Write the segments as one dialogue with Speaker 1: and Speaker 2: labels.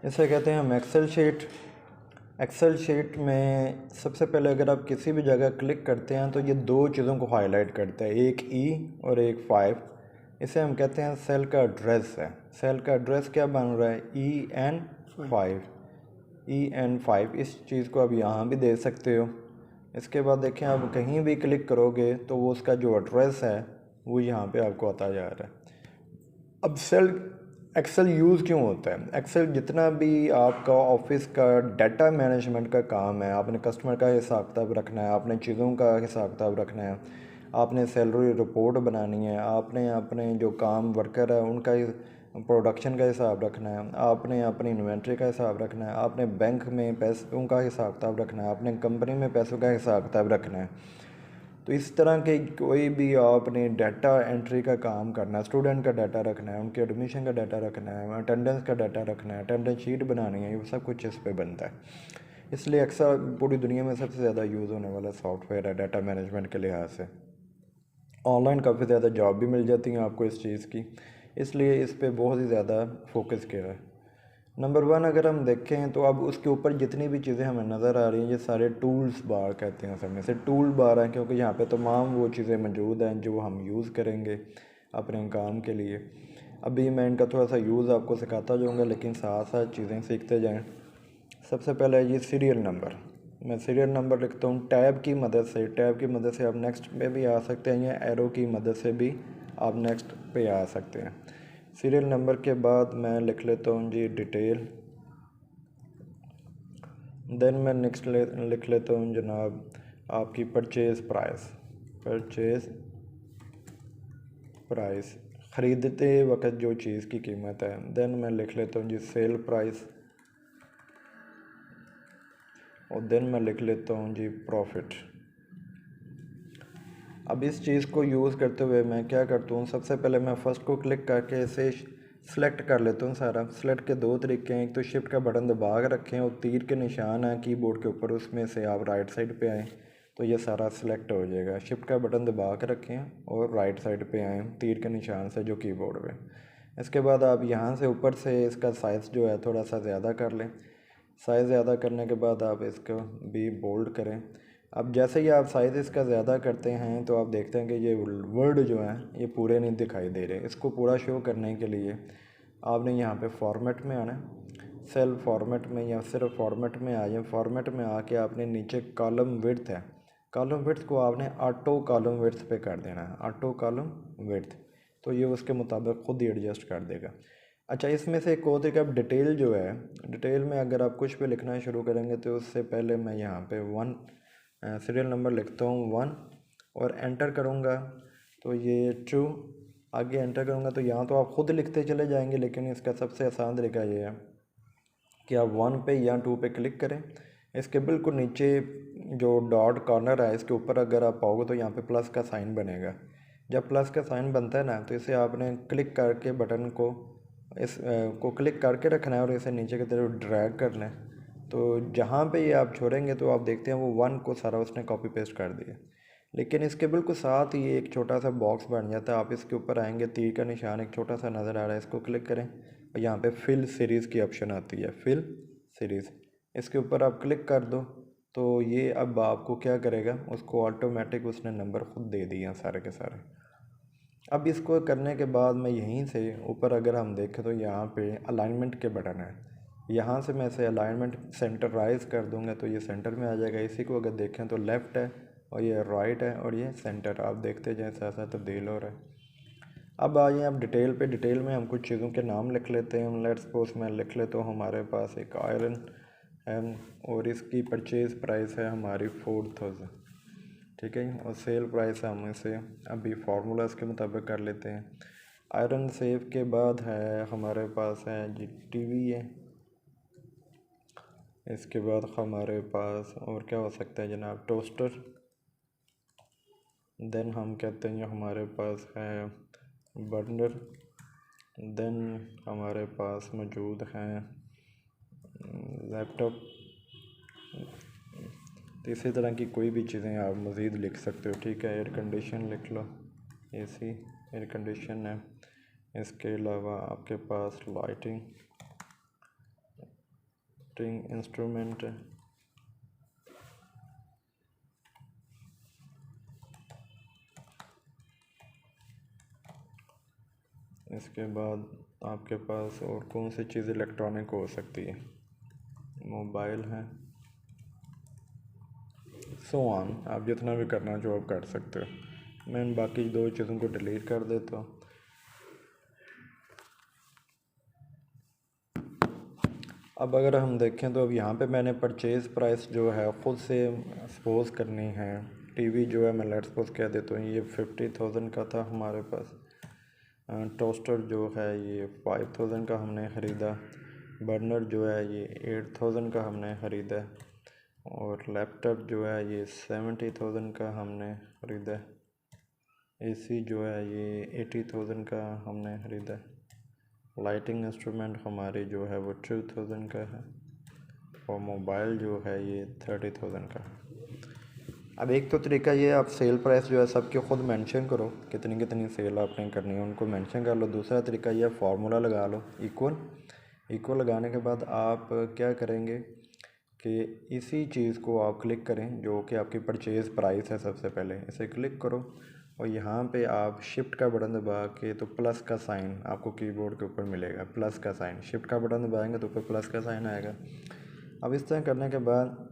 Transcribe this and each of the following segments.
Speaker 1: इसे कहते हैं हम एक्सेल शीट। एक्सेल शीट में सबसे पहले अगर आप किसी भी जगह क्लिक करते हैं तो ये दो चीज़ों को हाईलाइट करता है, एक ई और एक 5। इसे हम कहते हैं सेल का एड्रेस है। सेल का एड्रेस क्या बन रहा है, EN5। EN5 इस चीज़ को आप यहाँ भी दे सकते हो। इसके बाद देखें आप कहीं भी क्लिक करोगे तो वो उसका जो एड्रेस है वो यहाँ पे आपको आता जा रहा है। अब एक्सेल यूज़ क्यों होता है? एक्सेल जितना भी आपका ऑफिस का डाटा मैनेजमेंट का काम है, आपने कस्टमर का हिसाब किताब रखना है, आपने चीज़ों का हिसाब किताब रखना है, आपने सैलरी रिपोर्ट बनानी है, आपने अपने जो काम वर्कर है उनका प्रोडक्शन का हिसाब रखना है, आपने अपनी इन्वेंट्री का हिसाब रखना है, आपने बैंक में पैसों का हिसाब किताब रखना है, आपने कंपनी में पैसों का हिसाब किताब रखना है। तो इस तरह के कोई भी आपने डाटा एंट्री का काम करना है, स्टूडेंट का डाटा रखना है, उनके एडमिशन का डाटा रखना है, अटेंडेंस का डाटा रखना है, अटेंडेंस शीट बनानी है, ये सब कुछ इस पे बनता है। इसलिए अक्सर पूरी दुनिया में सबसे ज़्यादा यूज़ होने वाला सॉफ्टवेयर है डाटा मैनेजमेंट के लिहाज से। ऑनलाइन काफ़ी ज़्यादा जॉब भी मिल जाती हैं आपको इस चीज़ की, इसलिए इस पर बहुत ही ज़्यादा फोकस किया है। नंबर 1 अगर हम देखें तो अब उसके ऊपर जितनी भी चीज़ें हमें नज़र आ रही हैं ये सारे टूल्स बार कहते हैं, सब में से टूल बार हैं क्योंकि यहाँ पे तमाम वो चीज़ें मौजूद हैं जो हम यूज़ करेंगे अपने काम के लिए। अभी मैं इनका थोड़ा सा यूज़ आपको सिखाता जाऊँगा, लेकिन साथ साथ चीज़ें सीखते जाएँ। सबसे पहले ये सीरियल नंबर। मैं सीरियल नंबर लिखता हूँ टैब की मदद से। टैब की मदद से आप नेक्स्ट पे भी आ सकते हैं या एरो की मदद से भी आप नेक्स्ट पे आ सकते हैं। सीरियल नंबर के बाद मैं लिख लेता हूँ जी डिटेल। देन मैं नेक्स्ट लिख लेता हूँ जनाब आपकी परचेज़ प्राइस। परचेज़ प्राइस, ख़रीदते वक्त जो चीज़ की कीमत है। देन मैं लिख लेता हूँ जी सेल प्राइस, और देन मैं लिख लेता हूँ जी प्रॉफिट। अब इस चीज़ को यूज़ करते हुए मैं क्या करता हूँ, सबसे पहले मैं फ़र्स्ट को क्लिक करके इसे सेलेक्ट कर लेता हूँ सारा। सेलेक्ट के दो तरीके हैं, एक तो शिफ्ट का बटन दबा कर रखें और तीर के निशान है कीबोर्ड के ऊपर, उसमें से आप राइट साइड पे आएँ तो ये सारा सिलेक्ट हो जाएगा। शिफ्ट का बटन दबा कर रखें और राइट साइड पे आएँ तीर के निशान से जो कीबोर्ड पे। इसके बाद आप यहाँ से ऊपर से इसका साइज़ जो है थोड़ा सा ज़्यादा कर लें। साइज़ ज़्यादा करने के बाद आप इसको भी बोल्ड करें। अब जैसे ही आप साइज़ इसका ज़्यादा करते हैं तो आप देखते हैं कि ये वर्ड जो है ये पूरे नहीं दिखाई दे रहे। इसको पूरा शो करने के लिए आपने यहाँ पे फॉर्मेट में आना है, सेल फॉर्मेट में या सिर्फ फॉर्मेट में आ जाए। फॉर्मेट में आके आपने नीचे कॉलम विड्थ है, कॉलम विड्थ को आपने ऑटो कॉलम विड्थ पे कर देना है, ऑटो कॉलम विड्थ। तो ये उसके मुताबिक ख़ुद ही एडजस्ट कर देगा। अच्छा, इसमें से एक और तरीका, अब डिटेल जो है, डिटेल में अगर आप कुछ भी लिखना शुरू करेंगे तो उससे पहले मैं यहाँ पे 1 सीरियल नंबर लिखता हूँ 1 और एंटर करूँगा तो ये ट्रू। आगे एंटर करूँगा तो यहाँ तो आप ख़ुद लिखते चले जाएंगे, लेकिन इसका सबसे आसान तरीका ये है कि आप 1 पे या 2 पे क्लिक करें। इसके बिल्कुल नीचे जो डॉट कॉर्नर है इसके ऊपर अगर आप पाओगे तो यहाँ पे प्लस का साइन बनेगा। जब प्लस का साइन बनता है ना तो इसे आपने क्लिक करके बटन को इस को क्लिक करके रखना है और इसे नीचे की तरफ ड्रैग करना है। तो जहाँ पे ये आप छोड़ेंगे तो आप देखते हैं वो 1 को सारा उसने कॉपी पेस्ट कर दिया। लेकिन इसके बिल्कुल साथ ही एक छोटा सा बॉक्स बन जाता है। आप इसके ऊपर आएंगे, तीर का निशान एक छोटा सा नज़र आ रहा है, इसको क्लिक करें और यहाँ पे फिल सीरीज़ की ऑप्शन आती है, फिल सीरीज़। इसके ऊपर आप क्लिक कर दो तो ये अब आपको क्या करेगा, उसको ऑटोमेटिक उसने नंबर खुद दे दिए हैं सारे के सारे। अब इसको करने के बाद मैं यहीं से ऊपर अगर हम देखें तो यहाँ पे अलाइनमेंट के बटन है, यहाँ से मैं इसे अलाइनमेंट सेंटराइज कर दूंगा तो ये सेंटर में आ जाएगा। इसी को अगर देखें तो लेफ़्ट है और ये राइट है और ये सेंटर, आप देखते जाए साथ साथ तब्दील हो रहा है। अब आइए आप डिटेल पे। डिटेल में हम कुछ चीज़ों के नाम लिख लेते हैं। लेट्स सपोज मैं लिख लेता हूँ हमारे पास एक आयरन है और इसकी परचेज़ प्राइस है हमारी 4000, ठीक है। और सेल प्राइस हम इसे अभी फार्मूला इसके मुताबिक कर लेते हैं। आयरन सेव के बाद है हमारे पास है जी टीवी है। इसके बाद हमारे पास और क्या हो सकता है जनाब, टोस्टर। देन हम कहते हैं हमारे पास है बर्नर। देन हमारे पास मौजूद हैं लैपटॉप। तो इसी तरह की कोई भी चीज़ें आप मज़ीद लिख सकते हो, ठीक है। एयर कंडीशन लिख लो, एसी एयर कंडीशन है। इसके अलावा आपके पास लाइटिंग, लाइटिंग इंस्ट्रूमेंट, इसके बाद आपके पास और कौन सी चीज़ इलेक्ट्रॉनिक हो सकती है, मोबाइल है, सो ऑन। आप जितना भी करना जो आप कर सकते हो। मैं इन बाकी दो चीज़ों को डिलीट कर देता हूँ। अब अगर हम देखें तो अब यहाँ पे मैंने परचेज़ प्राइस जो है ख़ुद से सपोज़ करनी है। टीवी जो है मैं लेट्स सपोज़ कह देता हूँ ये 50,000 का था हमारे पास। टोस्टर जो है ये 5,000 का हमने ख़रीदा। बर्नर जो है ये 8,000 का हमने ख़रीदा। और लैपटॉप जो है ये 70,000 का हमने ख़रीदा। एसी जो है ये 80,000 का हमने ख़रीदा। लाइटिंग इंस्ट्रूमेंट हमारी जो है वो 2,000 का है। और मोबाइल जो है ये 30,000 का। अब एक तो तरीका ये आप सेल प्राइस जो है सबके ख़ुद मेंशन करो, कितनी कितनी सेल आपने करनी है उनको मेंशन कर लो। दूसरा तरीका ये फार्मूला लगा लो इक्वल लगाने के बाद आप क्या करेंगे कि इसी चीज़ को आप क्लिक करें जो कि आपकी परचेज़ प्राइस है। सबसे पहले इसे क्लिक करो और यहाँ पे आप शिफ्ट का बटन दबा के तो प्लस का साइन आपको कीबोर्ड के ऊपर मिलेगा, प्लस का साइन। शिफ्ट का बटन दबाएंगे तो ऊपर प्लस का साइन आएगा। अब इस तरह करने के बाद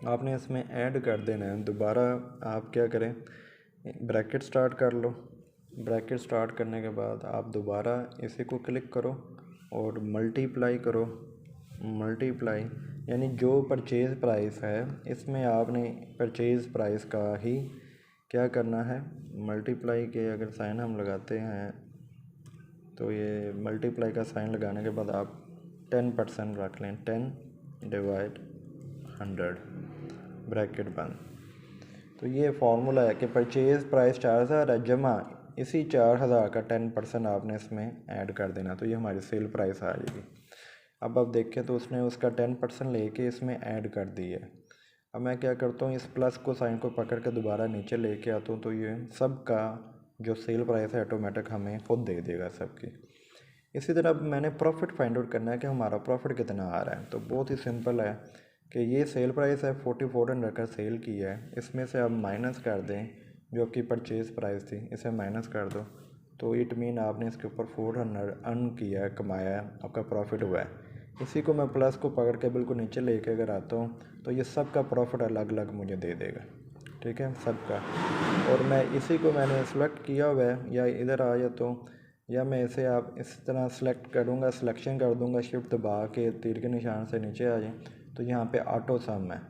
Speaker 1: आपने इसमें ऐड कर देना है। दोबारा आप क्या करें, ब्रैकेट स्टार्ट कर लो। ब्रैकेट स्टार्ट करने के बाद आप दोबारा इसी को क्लिक करो और मल्टीप्लाई करो। मल्टीप्लाई यानी जो परचेज़ प्राइस है इसमें आपने परचेज़ प्राइस का ही क्या करना है, मल्टीप्लाई के अगर साइन हम लगाते हैं तो ये मल्टीप्लाई का साइन लगाने के बाद आप 10% रख लें। 10/100 ब्रैकेट बंद। तो ये फार्मूला है कि परचेज़ प्राइस 4,000 है जमा इसी 4,000 का 10% आपने इसमें ऐड कर देना, तो ये हमारी सेल प्राइस आ जाएगी। अब आप देखें तो उसने उसका 10% लेके इसमें ऐड कर दी है। अब मैं क्या करता हूँ, इस प्लस को साइन को पकड़ के दोबारा नीचे लेके आता हूँ तो ये सब का जो सेल प्राइस है ऑटोमेटिक हमें खुद दे देगा सबकी। इसी तरह अब मैंने प्रॉफिट फाइंड आउट करना है कि हमारा प्रॉफिट कितना आ रहा है। तो बहुत ही सिंपल है कि ये सेल प्राइस है 4400 का सेल की है, इसमें से आप माइनस कर दें जो आपकी परचेज़ प्राइस थी, इसे माइनस कर दो तो इट मीन आपने इसके ऊपर 400 अर्न किया है, कमाया है, आपका प्रॉफिट हुआ है। इसी को मैं प्लस को पकड़ के बिल्कुल नीचे लेके अगर आता हूँ तो ये सब का प्रॉफिट अलग अलग मुझे दे देगा, ठीक है, सबका। और मैं इसी को मैंने सेलेक्ट किया हुआ है, या इधर आ जाता हूँ या मैं इसे आप इस तरह सेलेक्ट करूँगा, सिलेक्शन कर दूँगा, शिफ्ट दबा के तीर के निशान से नीचे आ जाए तो यहाँ पे ऑटो सम है।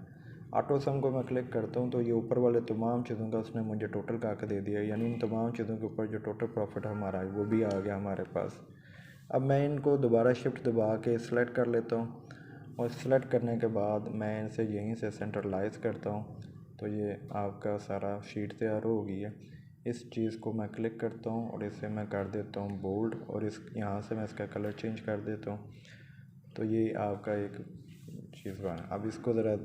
Speaker 1: ऑटो सम को मैं क्लिक करता हूँ तो ये ऊपर वाले तमाम चीज़ों का उसने मुझे टोटल करके दे दिया, यानी इन तमाम चीज़ों के ऊपर जो टोटल प्रॉफिट हमारा है वो भी आ गया हमारे पास। अब मैं इनको दोबारा शिफ्ट दबा के सिलेक्ट कर लेता हूँ और सिलेक्ट करने के बाद मैं इसे यहीं से सेंट्रलाइज करता हूँ तो ये आपका सारा शीट तैयार हो गई है। इस चीज़ को मैं क्लिक करता हूँ और इसे मैं कर देता हूँ बोल्ड और इस यहाँ से मैं इसका कलर चेंज कर देता हूँ तो ये आपका एक चीज़ बना। अब इसको ज़रा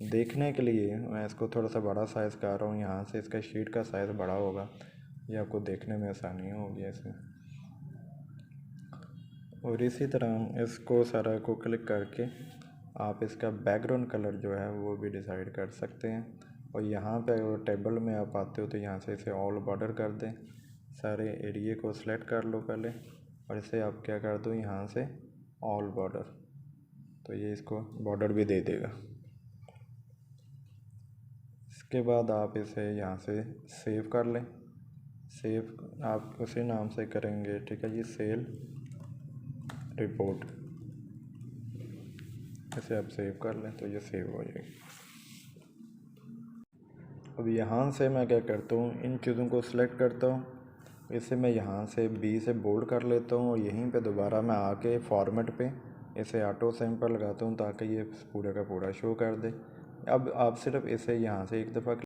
Speaker 1: देखने के लिए मैं इसको थोड़ा सा बड़ा साइज़ कर रहा हूँ, यहाँ से इसका शीट का साइज़ बड़ा होगा, ये आपको देखने में आसानी होगी इसमें। और इसी तरह इसको सारा को क्लिक करके आप इसका बैकग्राउंड कलर जो है वो भी डिसाइड कर सकते हैं। और यहाँ पे अगर टेबल में आप आते हो तो यहाँ से इसे ऑल बॉर्डर कर दें, सारे एरिया को सिलेक्ट कर लो पहले और इसे आप क्या कर दो यहाँ से ऑल बॉर्डर, तो ये इसको बॉर्डर भी दे देगा। इसके बाद आप इसे यहाँ से सेव कर लें, सेव आप उसी नाम से करेंगे, ठीक है जी, सेल रिपोर्ट, इसे आप सेव कर लें तो ये सेव हो जाएगी। अब यहाँ से मैं क्या करता हूँ, इन चीज़ों को सिलेक्ट करता हूँ, इसे मैं यहाँ से बी से बोल्ड कर लेता हूँ और यहीं पे दोबारा मैं आके फॉर्मेट पे इसे ऑटो सैंपल लगाता हूँ ताकि ये पूरा का पूरा शो कर दे। अब आप सिर्फ इसे यहाँ से एक दफ़ा